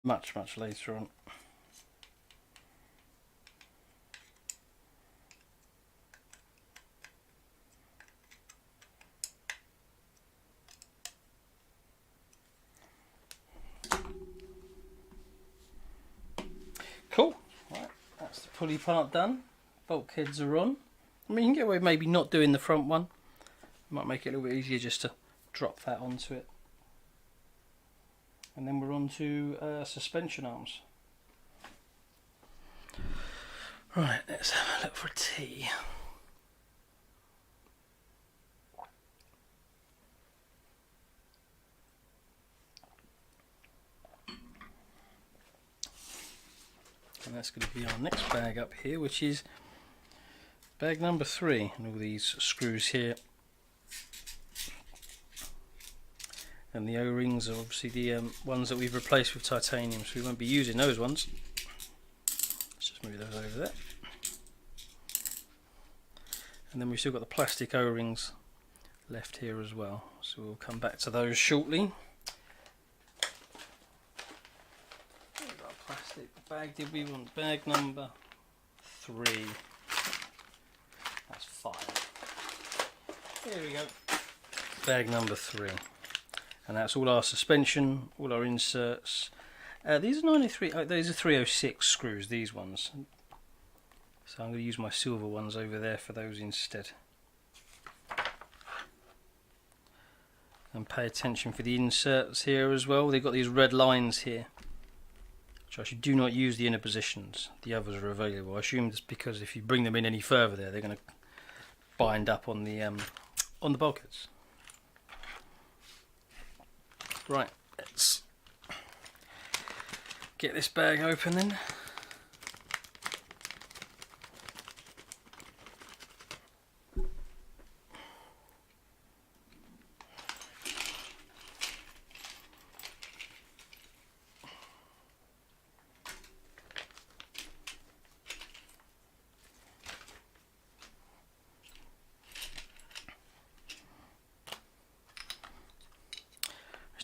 much later on. Cool. Right, that's the pulley part done. Bulkheads are on. I mean, you can get away with maybe not doing the front one. Might make it a little bit easier just to drop that onto it. And then we're on to suspension arms. Right, let's have a look for a tea. And that's going to be our next bag up here, which is bag number 3, and all these screws here. And the O-rings are obviously the ones that we've replaced with titanium, so we won't be using those ones. Let's just move those over there. And then we've still got the plastic O-rings left here as well, so we'll come back to those shortly. Plastic bag did we want? Bag number 3. That's 5. Here we go. Bag number 3. And that's all our suspension, all our inserts. These are 93. Oh, these are 306 screws. These ones. So I'm going to use my silver ones over there for those instead. And pay attention for the inserts here as well. They've got these red lines here, which actually do not use the inner positions. The others are available. I assume it's because if you bring them in any further there, they're going to bind up on the bulkheads. Right, let's get this bag open then.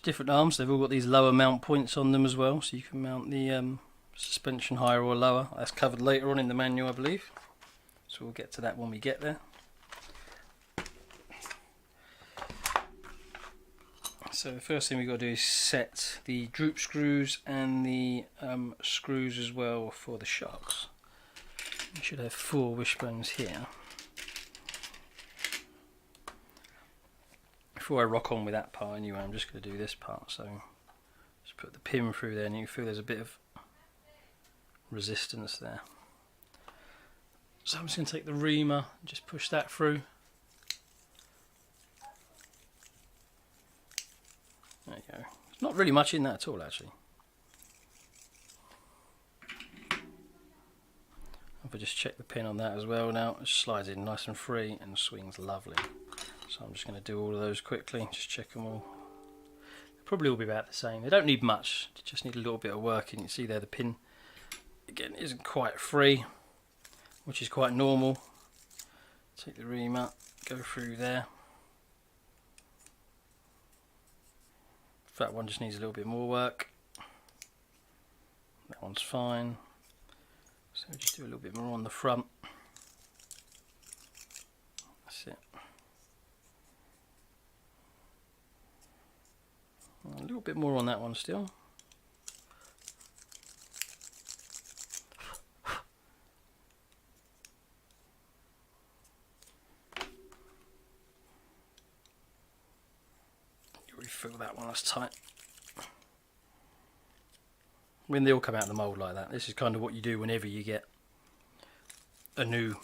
Different arms, they've all got these lower mount points on them as well, so you can mount the suspension higher or lower. That's covered later on in the manual, I believe, so we'll get to that when we get there. So the first thing we've got to do is set the droop screws and the screws as well for the shocks. We should have 4 wishbones here. Before I rock on with that part anyway, I'm just going to do this part. So just put the pin through there, and you can feel there's a bit of resistance there. So I'm just going to take the reamer and just push that through. There you go. There's not really much in that at all, actually. If I just check the pin on that as well now, it slides in nice and free and swings lovely. So I'm just going to do all of those quickly, just check them all. They'll probably all be about the same. They don't need much, they just need a little bit of work. And you can see there the pin, again, isn't quite free, which is quite normal. Take the reamer, go through there. That one just needs a little bit more work. That one's fine. So we'll just do a little bit more on the front. That's it. A little bit more on that one still. You refill that one, that's tight. When they all come out of the mould like that, this is kind of what you do whenever you get a new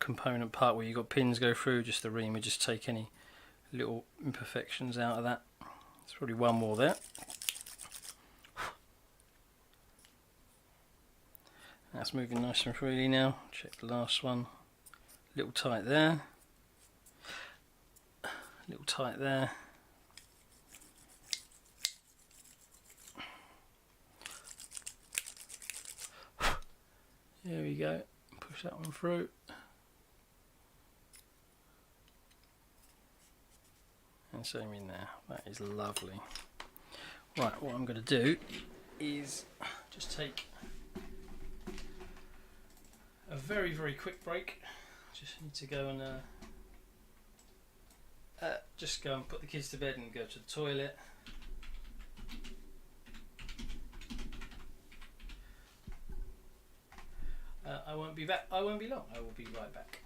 component part where you've got pins go through, just the reamer, just take any little imperfections out of that. There's probably one more there. That's moving nice and freely now. Check the last one. A little tight there. A little tight there. There we go. Push that one through. And same in there. That is lovely. Right, what I'm going to do is just take a very quick break. Just need to go and just go and put the kids to bed and go to the toilet. I won't be back. I won't be long. I will be right back.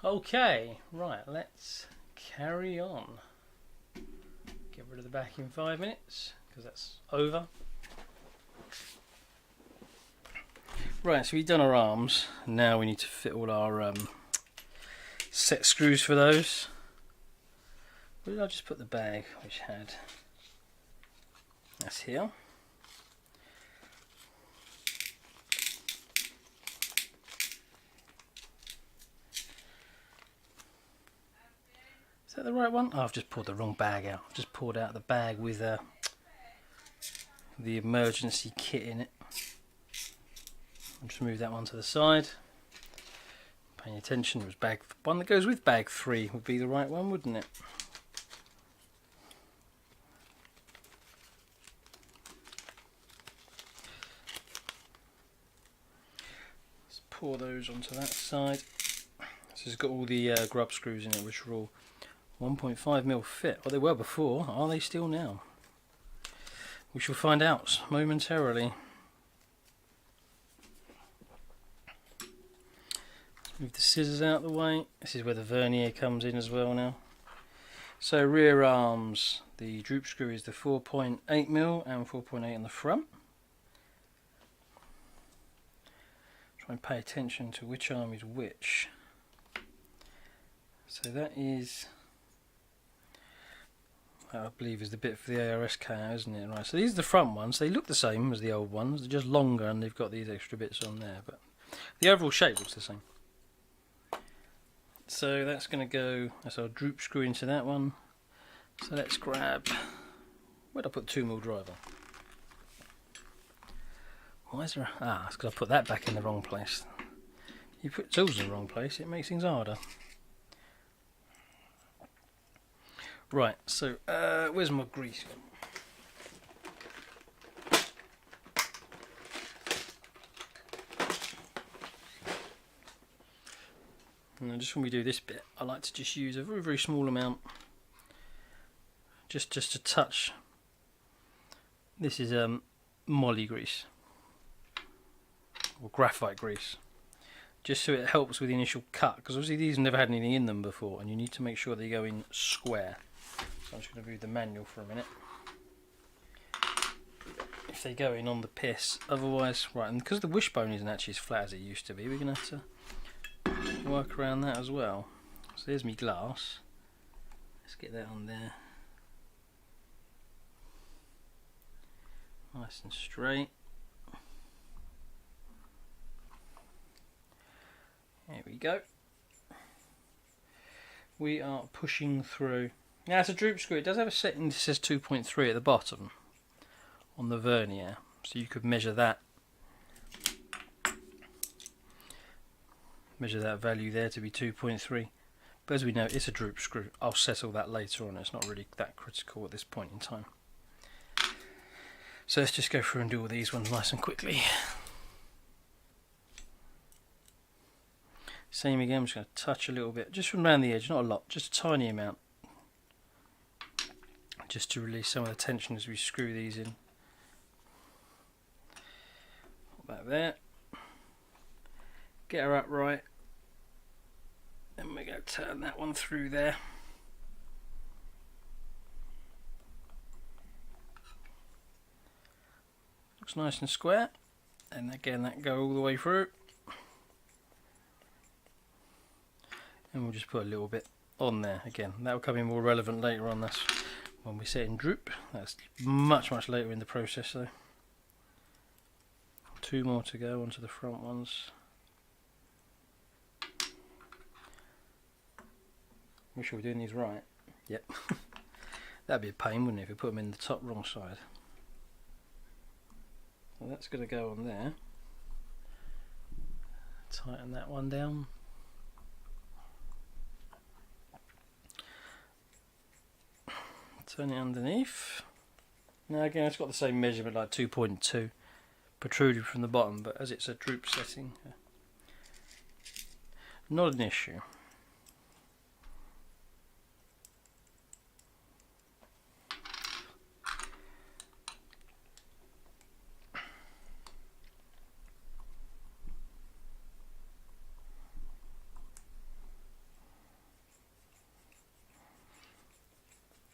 Okay, right, let's carry on. Get rid of the back in 5 minutes, because that's over. Right, so we've done our arms. Now we need to fit all our set screws for those. Where did I just put the bag which had? That's here. Is that the right one? Oh, I've just pulled the wrong bag out. I've just pulled out the bag with the emergency kit in it. I'll just move that one to the side. Paying attention, it was bag one that goes with bag 3 would be the right one, wouldn't it? Let's pour those onto that side. So it's got all the grub screws in it, which are all 1.5mm fit. Well, they were before. Are they still now? We shall find out momentarily. Let's move the scissors out of the way. This is where the vernier comes in as well now. So rear arms, the droop screw is the 4.8mm and 4.8 on the front. Try and pay attention to which arm is which. So that is, I believe, is the bit for the ARS car, isn't it? Right. So these are the front ones. They look the same as the old ones. They're just longer, and they've got these extra bits on there. But the overall shape looks the same. So that's going to go. That's our droop screw into that one. So let's grab. Where'd I put the 2mm driver? Why is there it's because I put that back in the wrong place. You put tools in the wrong place, it makes things harder. Right, so where's my grease? And just when we do this bit, I like to just use a very, very small amount, just to touch. This is moly grease, or graphite grease, just so it helps with the initial cut, because obviously these have never had anything in them before, and you need to make sure they go in square. So I'm just going to read the manual for a minute. If they go in on the piss, otherwise, right, and because the wishbone isn't actually as flat as it used to be, we're going to have to work around that as well. So there's my glass. Let's get that on there. Nice and straight. There we go. We are pushing through. Now it's a droop screw. It does have a setting that says 2.3 at the bottom on the vernier, so you could measure that. Measure that value there to be 2.3. But as we know, it's a droop screw. I'll settle that later on. It's not really that critical at this point in time. So let's just go through and do all these ones nice and quickly. Same again, I'm just going to touch a little bit, just from around the edge, not a lot, just a tiny amount. Just to release some of the tension as we screw these in. Put that there. Get her upright. Then we're going to turn that one through there. Looks nice and square. And again, that can go all the way through. And we'll just put a little bit on there again. That will come in more relevant later on. That's when we set in droop. That's much later in the process though. 2 more to go onto the front ones. Make sure we're doing these right. Yep. That'd be a pain, wouldn't it, if we put them in the top wrong side. Well, that's going to go on there. Tighten that one down. Turn it underneath. Now again, it's got the same measurement, like 2.2 protruding from the bottom, but as it's a droop setting, not an issue.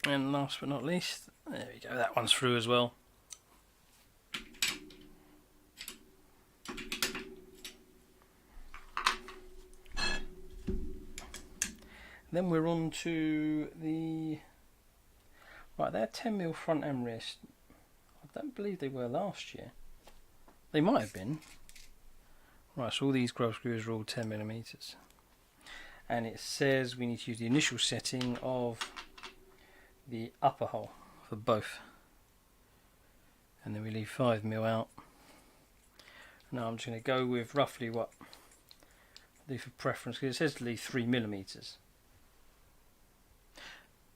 And last but not least, there we go, that one's through as well. Then we're on to the... Right, they're 10mm front and rear. I don't believe they were last year. They might have been. Right, so all these grub screws are all 10mm. And it says we need to use the initial setting of the upper hole for both, and then we leave 5mm out. Now I'm just going to go with roughly what I do for preference, because it says to leave 3mm,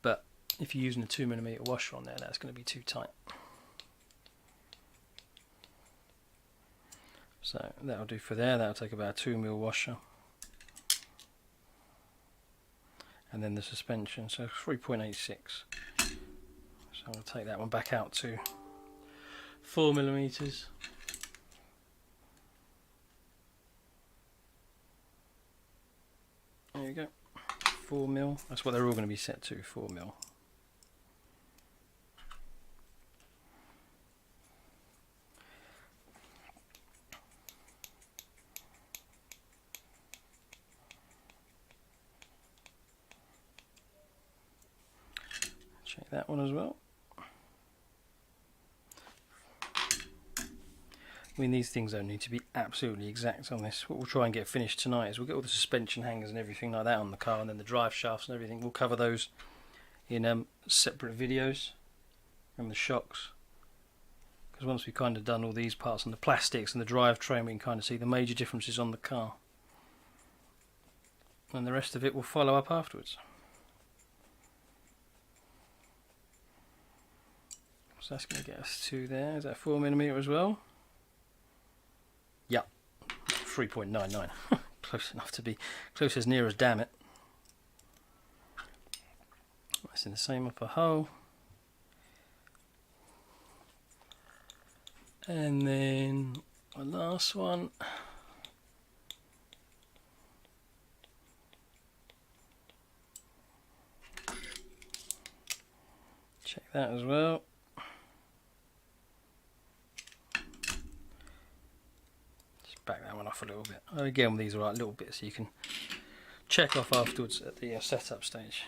but if you're using a 2mm washer on there, that's going to be too tight. So that'll do for there. That'll take about a 2mm washer. And then the suspension, so 3.86. So I'll take that one back out to 4mm. There you go, 4mm. That's what they're all going to be set to, 4mm. Check that one as well. I mean, these things don't need to be absolutely exact on this. What we'll try and get finished tonight is we'll get all the suspension hangers and everything like that on the car, and then the drive shafts and everything. We'll cover those in separate videos, and the shocks, because once we've kind of done all these parts and the plastics and the drivetrain, we can kind of see the major differences on the car, and the rest of it will follow up afterwards. So that's going to get us to there. Is that 4mm as well? Yep, 3.99. Close enough to be close as near as damn it. That's in the same upper hole. And then the last one. Check that as well. Just back that one off a little bit. Again, these are like little bits you can check off afterwards at the setup stage.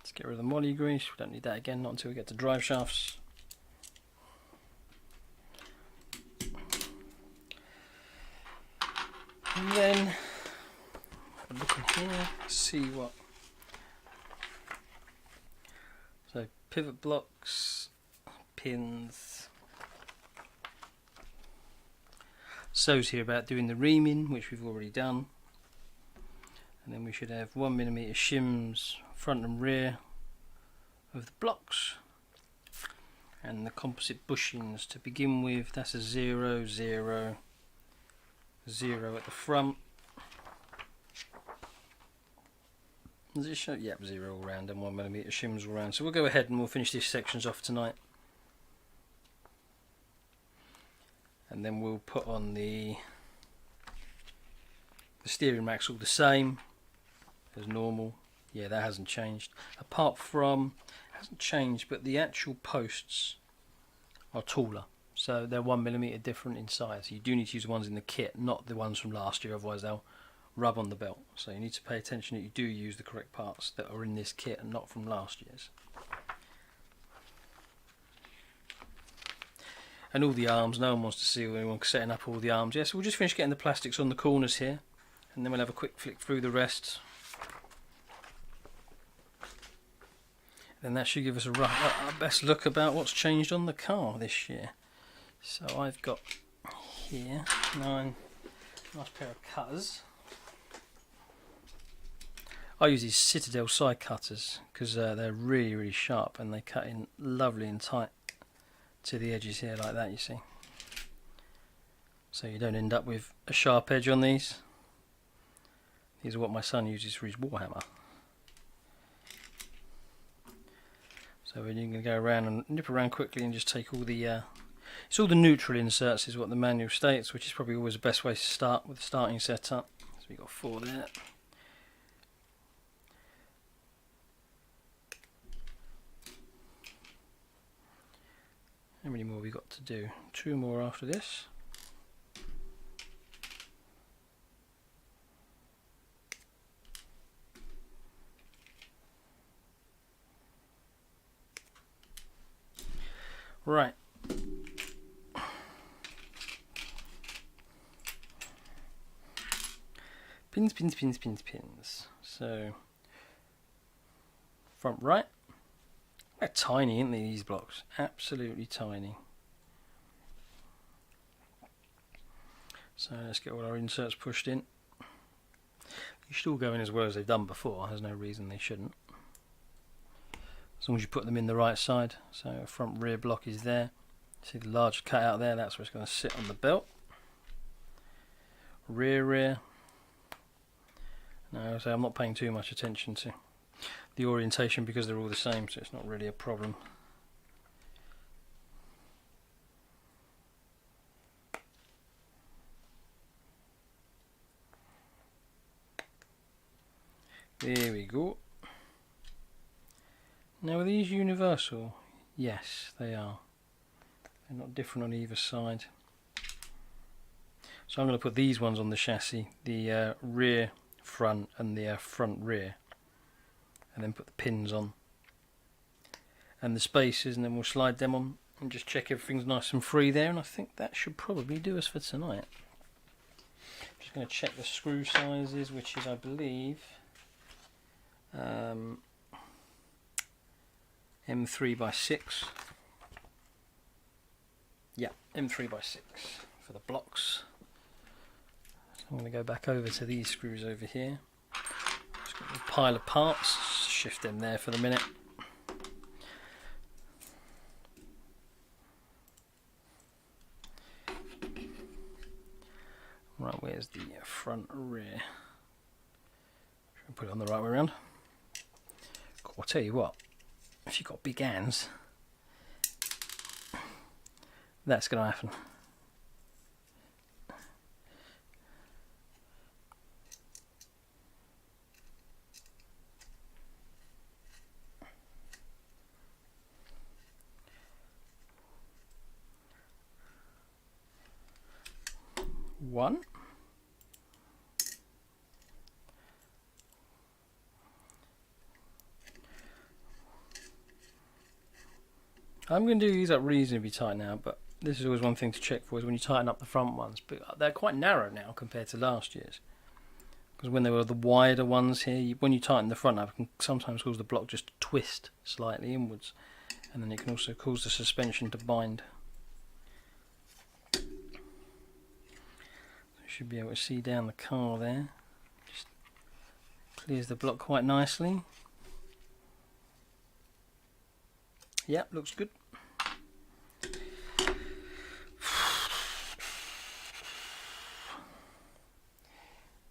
Let's get rid of the moly grease. We don't need that again, not until we get to drive shafts. And then have a look in here, see what. So pivot blocks, pins. So's here about doing the reaming, which we've already done. And then we should have 1mm shims front and rear of the blocks. And the composite bushings to begin with, that's a 0, 0, 0 at the front. Does it show? Yep, 0 all round and 1mm shims all round. So we'll go ahead and we'll finish these sections off tonight. And then we'll put on the steering rack's all the same as normal. Yeah, that hasn't changed. Apart from, hasn't changed, but the actual posts are taller. So they're 1mm different in size. You do need to use the ones in the kit, not the ones from last year, otherwise they'll rub on the belt. So you need to pay attention that you do use the correct parts that are in this kit and not from last year's. And all the arms, no one wants to see anyone setting up all the arms. Yes, we'll just finish getting the plastics on the corners here, and then we'll have a quick flick through the rest. Then that should give us a best look about what's changed on the car this year. So I've got here nice pair of cutters. I use these Citadel side cutters because they're really sharp and they cut in lovely and tight to the edges here like that, you see. So you don't end up with a sharp edge on these. These are what my son uses for his Warhammer. So we're going to go around and nip around quickly and just take all the it's all the neutral inserts is what the manual states, which is probably always the best way to start with the starting setup. So we've got 4 there. How many more we got to do? 2 more after this. Right. Pins. So, front right. They're tiny, aren't they, these blocks? Absolutely tiny. So let's get all our inserts pushed in. They should all go in as well as they've done before. There's no reason they shouldn't. As long as you put them in the right side. So front rear block is there. See the large cutout there? That's where it's going to sit on the belt. Rear. No, so I'm not paying too much attention to the orientation because they're all the same, so it's not really a problem. There we go. Now are these universal? Yes, they are. They're not different on either side. So I'm going to put these ones on the chassis, the rear front and the front rear, and then put the pins on and the spacers, and then we'll slide them on and just check everything's nice and free there, and I think that should probably do us for tonight. Just going to check the screw sizes, which is, I believe, M3 by 6. Yeah, M3x6 for the blocks. So I'm going to go back over to these screws over here. Just got a pile of parts, shift them there for the minute. Right, where's the front rear? Put it on the right way around. I'll tell you what, if you've got big hands, that's going to happen. One. I'm going to do these up reasonably tight now, but this is always one thing to check for is when you tighten up the front ones. But they're quite narrow now compared to last year's. Because when they were the wider ones here, when you tighten the front up, it can sometimes cause the block just to twist slightly inwards. And then it can also cause the suspension to bind. So you should be able to see down the car there. Just clears the block quite nicely. Yep, looks good.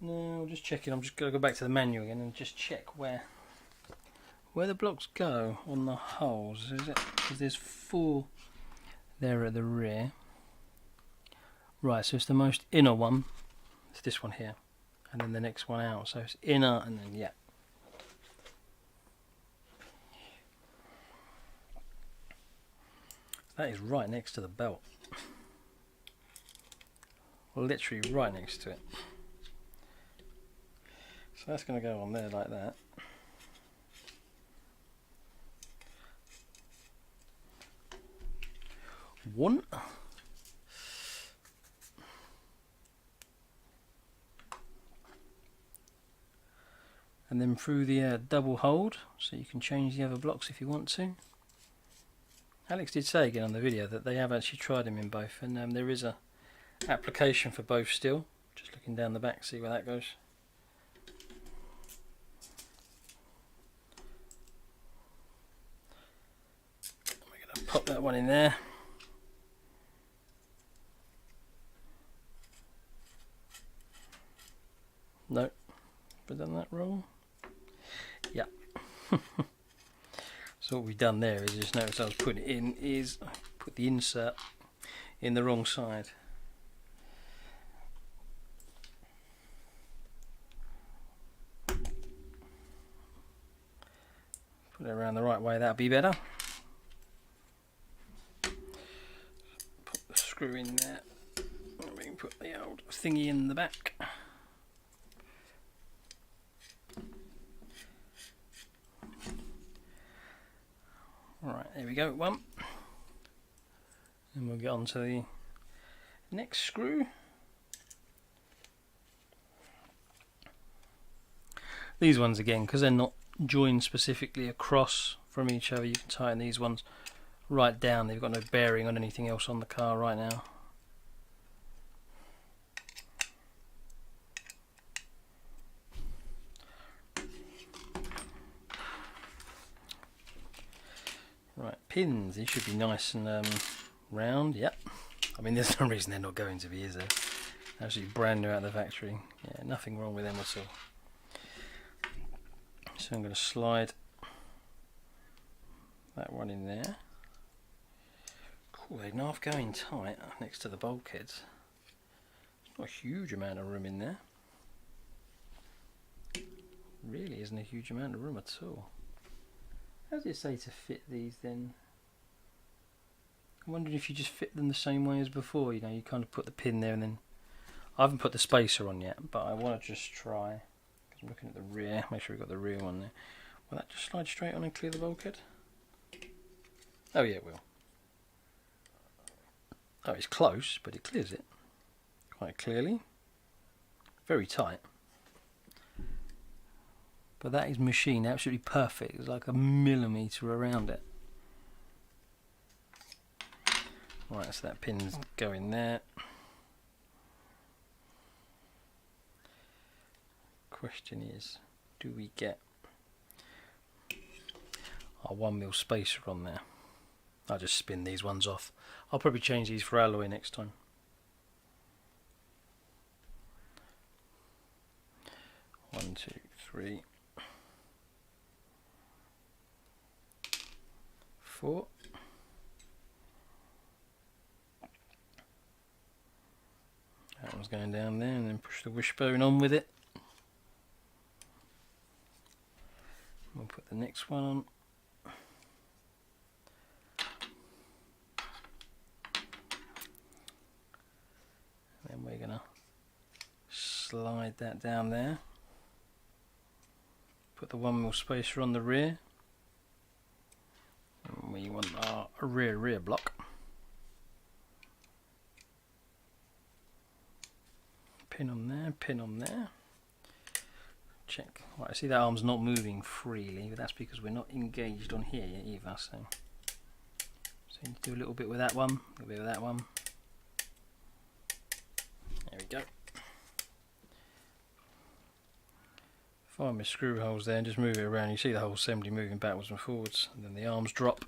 No, just checking. I'm just going to go back to the manual again and just check where the blocks go on the holes. Is it? Because there's 4 there at the rear. Right, so it's the most inner one. It's this one here, and then the next one out. So it's inner, and then yeah. That is right next to the belt. Literally right next to it. So that's going to go on there like that. One. And then through the double hold, so you can change the other blocks if you want to. Alex did say again on the video that they have actually tried them in both, and there is a application for both still. Just looking down the back, see where that goes. We're going to pop that one in there. No, have I done that wrong? Yeah. So what we've done there is, just notice I was putting it in, is I put the insert in the wrong side. Put it around the right way, that'll be better. Put the screw in there, and we can put the old thingy in the back. Right, there we go, one. And we'll get on to the next screw. These ones again, because they're not joined specifically across from each other, you can tighten these ones right down. They've got no bearing on anything else on the car right now. Right, pins, these should be nice and round, yep. I mean, there's no reason they're not going to be, is there? Absolutely brand new out of the factory. Yeah, nothing wrong with them at all. So I'm going to slide that one in there. Cool, they're half going tight next to the bulkheads. There's not a huge amount of room in there. Really isn't a huge amount of room at all. How does it say to fit these then? I'm wondering if you just fit them the same way as before. You know, you kind of put the pin there and then... I haven't put the spacer on yet, but I want to just try. Because I'm looking at the rear, make sure we've got the rear one there. Will that just slide straight on and clear the bulkhead? Oh yeah, it will. Oh, it's close, but it clears it quite clearly. Very tight. But that is machined absolutely perfect. It's like a millimetre around it. Right, so that pin's going there. Question is, do we get our 1mm spacer on there? I'll just spin these ones off. I'll probably change these for alloy next time. One, two, three, 4. That one's going down there, and then push the wishbone on with it. We'll put the next one on. Then we're going to slide that down there. Put the 1mm spacer on the rear. And we want our rear block. Pin on there, pin on there. Check. Right, I see that arm's not moving freely, but that's because we're not engaged on here yet either. So you do a little bit with that one, a little bit with that one. There we go. Find my screw holes there and just move it around. You see the whole assembly moving backwards and forwards, and then the arms drop,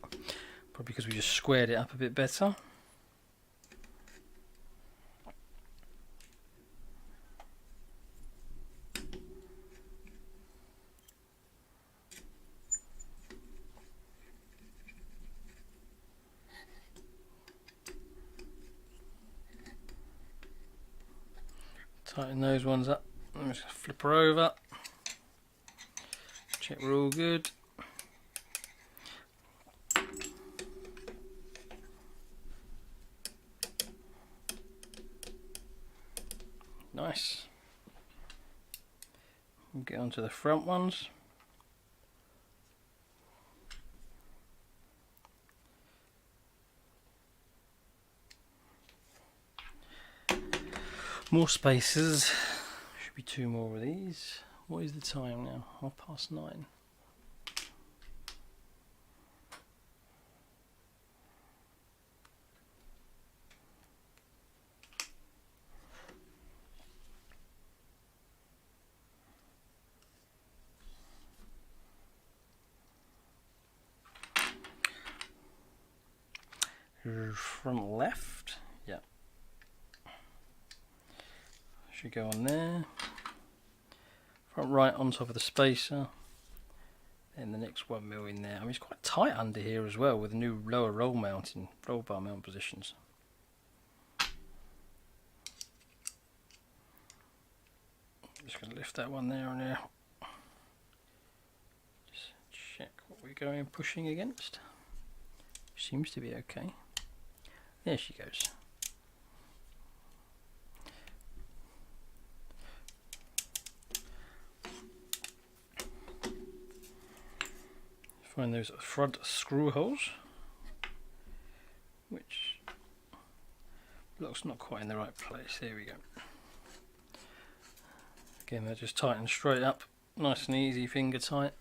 probably because we just squared it up a bit better. Tighten those ones up. I'm just going to flip her over. Check we're all good. Nice. We'll get onto the front ones. More spacers. Should be 2 more of these. What is the time now? 9:30. Front left. Yeah. Should go on there. Front right on top of the spacer. Then the next 1mm in there. I mean, it's quite tight under here as well with the new lower roll bar mount positions. Just going to lift that one there and there. Just check what we're going pushing against. Seems to be okay. There she goes. Find those front screw holes, which looks not quite in the right place. There we go. Again, they're just tighten straight up, nice and easy, finger tight.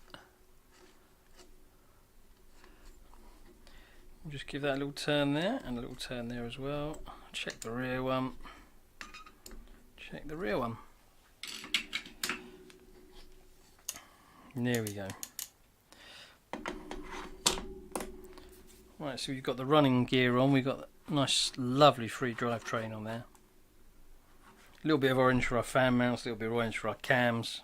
We'll just give that a little turn there and a little turn there as well. Check the rear one. Check the rear one. And there we go. Right, so we've got the running gear on. We've got a nice, lovely free drivetrain on there. A little bit of orange for our fan mounts, a little bit of orange for our cams.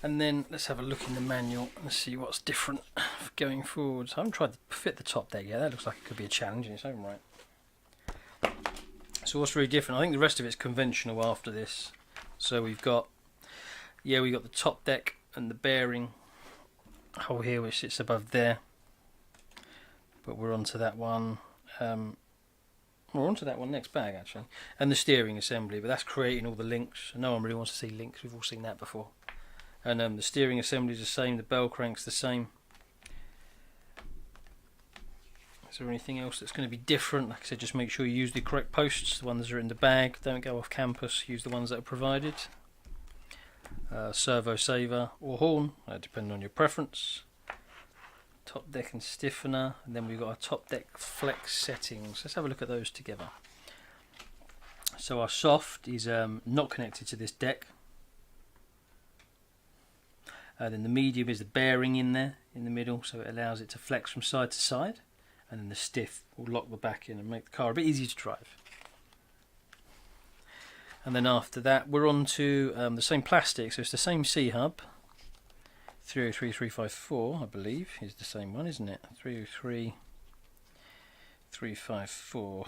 And then let's have a look in the manual and see what's different going forward. So I haven't tried to fit the top deck yet. That looks like it could be a challenge in its own right. So what's really different? I think the rest of it's conventional after this. So we've got, we got the top deck and the bearing hole here which sits above there. But we're onto that one. We're onto that one next bag actually. And the steering assembly, but that's creating all the links. No one really wants to see links. We've all seen that before. And the steering assembly is the same, the bell crank's the same. Is there anything else that's going to be different? Like I said, just make sure you use the correct posts, the ones that are in the bag. Don't go off campus, use the ones that are provided. Servo saver or horn, depending on your preference. top deck and stiffener, and then we've got our top deck flex settings. Let's have a look at those together. So our soft is not connected to this deck. Then the medium is the bearing in there in the middle, so it allows it to flex from side to side, and then the stiff will lock the back in and make the car a bit easier to drive. And then after that we're on to the same plastic, so it's the same C-hub. 303354, I believe, is the same one, isn't it? 303354.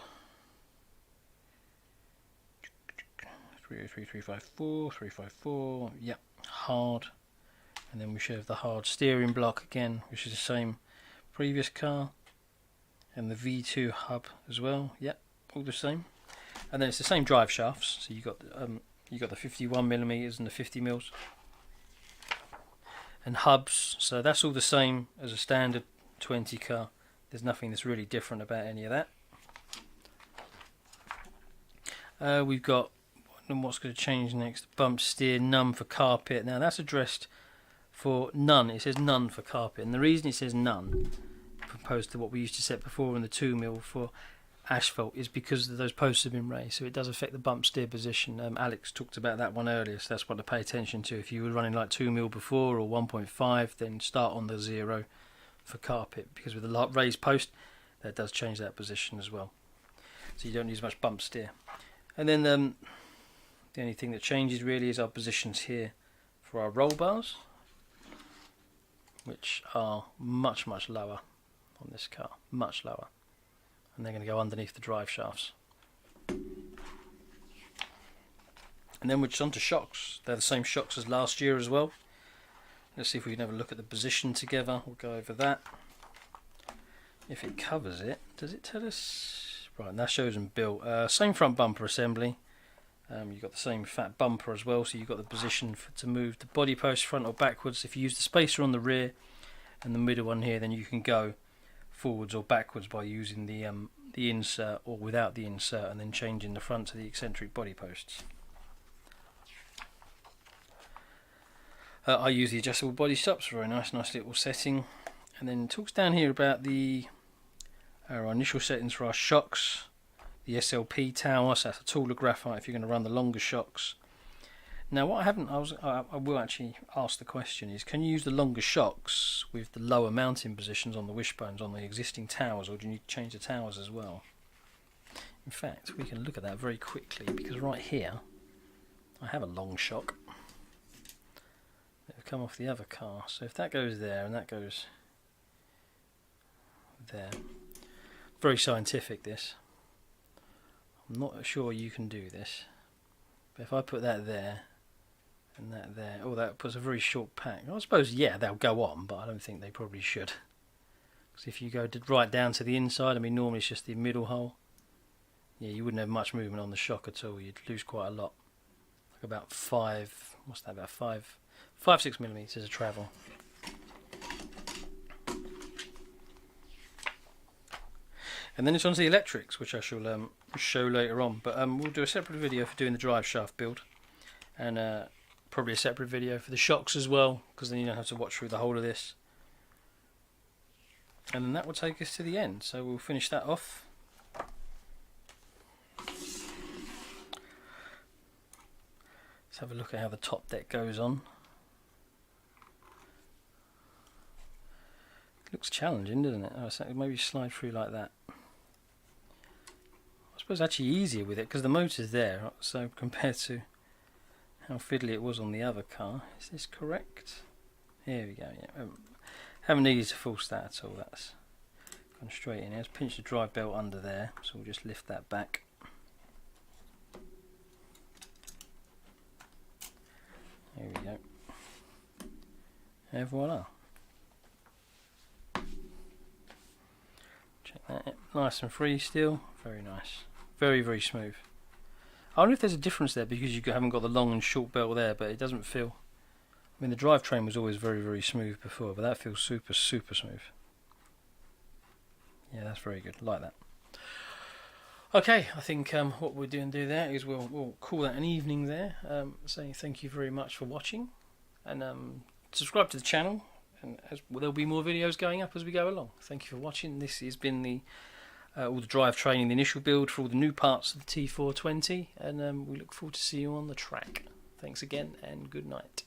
303354, 354, yep, hard. And then we should have the hard steering block again, which is the same previous car. And the V2 hub as well, yep, all the same. And then it's the same drive shafts, so you got the 51mm and the 50mm. And hubs, so that's all the same as a standard 20 car. There's nothing that's really different about any of that. We've got what's going to change next. Bump steer, none for carpet. Now that's addressed for none. It says none for carpet, and the reason it says none opposed to what we used to set before in the 2mm for asphalt is because those posts have been raised, so it does affect the bump steer position. Alex talked about that one earlier, so that's what to pay attention to. If you were running like 2mm before or 1.5, then start on the 0 for carpet, because with the raised post that does change that position as well, so you don't need as much bump steer. And then the only thing that changes really is our positions here for our roll bars, which are much lower on this car, much lower. And they're going to go underneath the drive shafts. And then we're just on to shocks. They're the same shocks as last year as well. Let's see if we can have a look at the position together. We'll go over that. If it covers it, does it tell us? Right, and that shows them built. Same front bumper assembly. You've got the same fat bumper as well, so you've got the position to move the body post front or backwards. If you use the spacer on the rear and the middle one here, then you can go forwards or backwards by using the insert or without the insert, and then changing the front to the eccentric body posts. I use the adjustable body stops, very nice little setting. And then it talks down here about our initial settings for our shocks, the SLP tower, so that's a taller graphite if you're going to run the longer shocks. Now what I will actually ask the question is, can you use the longer shocks with the lower mounting positions on the wishbones on the existing towers, or do you need to change the towers as well? In fact, we can look at that very quickly, because right here I have a long shock that have come off the other car. So if that goes there and that goes there, very scientific this. I'm not sure you can do this, but if I put that there and that there, oh, that puts a very short pack. I suppose, yeah, they'll go on, but I don't think they probably should. Because if you go right down to the inside, I mean, normally it's just the middle hole. Yeah, you wouldn't have much movement on the shock at all. You'd lose quite a lot. Like about 5, what's that, about 5-6mm of travel. And then it's on to the electrics, which I shall show later on. But we'll do a separate video for doing the drive shaft build, and probably a separate video for the shocks as well, because then you don't have to watch through the whole of this. And then that will take us to the end, so we'll finish that off. Let's have a look at how the top deck goes on. It looks challenging, doesn't it? Oh, so maybe slide through like that. I suppose actually easier with it because the motor's there, so compared to how fiddly it was on the other car. Is this correct? Here we go. Yeah, haven't needed to force that at all. That's gone straight in. Let's pinch the drive belt under there, so we'll just lift that back. There we go. And voila. Check that. Nice and free still. Very nice. Very, very smooth. I wonder if there's a difference there because you haven't got the long and short belt there, but it doesn't feel... I mean, the drivetrain was always very, very smooth before, but that feels super, super smooth. Yeah, that's very good. Like that. Okay, I think what we're doing there is we'll call that an evening there. Saying thank you very much for watching, and subscribe to the channel and there'll be more videos going up as we go along. Thank you for watching. This has been the all the drive training, the initial build for all the new parts of the T420, and we look forward to seeing you on the track. Thanks again, and good night.